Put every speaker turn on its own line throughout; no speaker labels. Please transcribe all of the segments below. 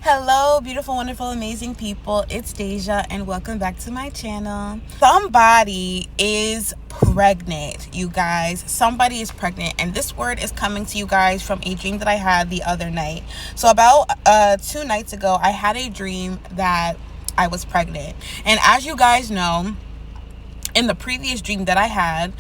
Hello, beautiful, wonderful, amazing people. It's Deja, and welcome back to my channel. Somebody is pregnant, you guys. Somebody is pregnant, and this word is coming to you guys from a dream that I had the other night. So about 2 nights ago, I had a dream that I was pregnant. And as you guys know, in the previous dream that I had,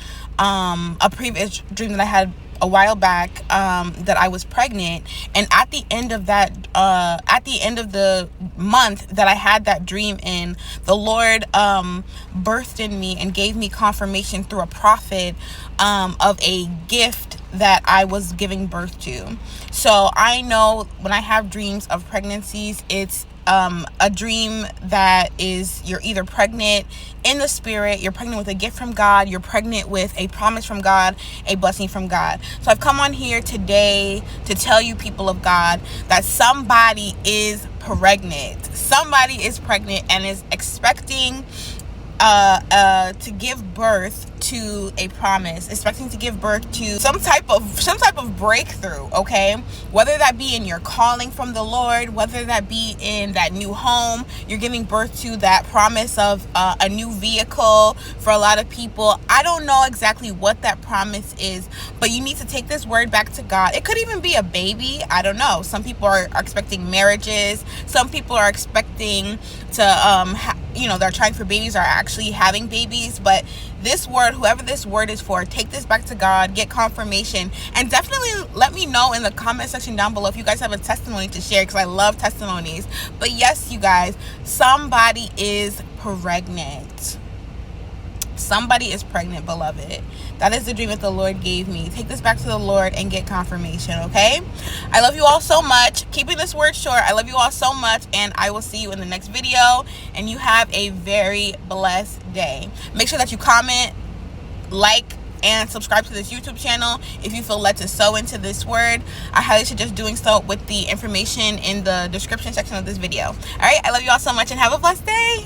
a while back, that I was pregnant, and at the end of the month that I had that dream in, the Lord birthed in me and gave me confirmation through a prophet of a gift that I was giving birth to. So I know when I have dreams of pregnancies, it's a dream that is, you're either pregnant in the spirit, you're pregnant with a gift from God, you're pregnant with a promise from God, a blessing from God. So I've come on here today to tell you, people of God, that somebody is pregnant. Somebody is pregnant and is expecting to give birth to a promise, expecting to give birth to some type of breakthrough, okay? Whether that be in your calling from the Lord, whether that be in that new home, you're giving birth to that promise of a new vehicle for a lot of people. I don't know exactly what that promise is, but you need to take this word back to God. It could even be a baby. I don't know. Some people are expecting marriages. Some people are expecting to they're trying for babies, are actually having babies. But this word, whoever this word is for, take this back to God, get confirmation, and definitely let me know in the comment section down below if you guys have a testimony to share, because I love testimonies. But yes, you guys, somebody is pregnant. Somebody is pregnant, beloved. That is the dream that the Lord gave me. Take this back to the Lord and get confirmation, okay? I love you all so much. Keeping this word short, I love you all so much, and I will see you in the next video. And you have a very blessed day. Make sure that you comment, like, and subscribe to this YouTube channel if you feel led to sow into this word. I highly suggest doing so with the information in the description section of this video. All right, I love you all so much, and have a blessed day.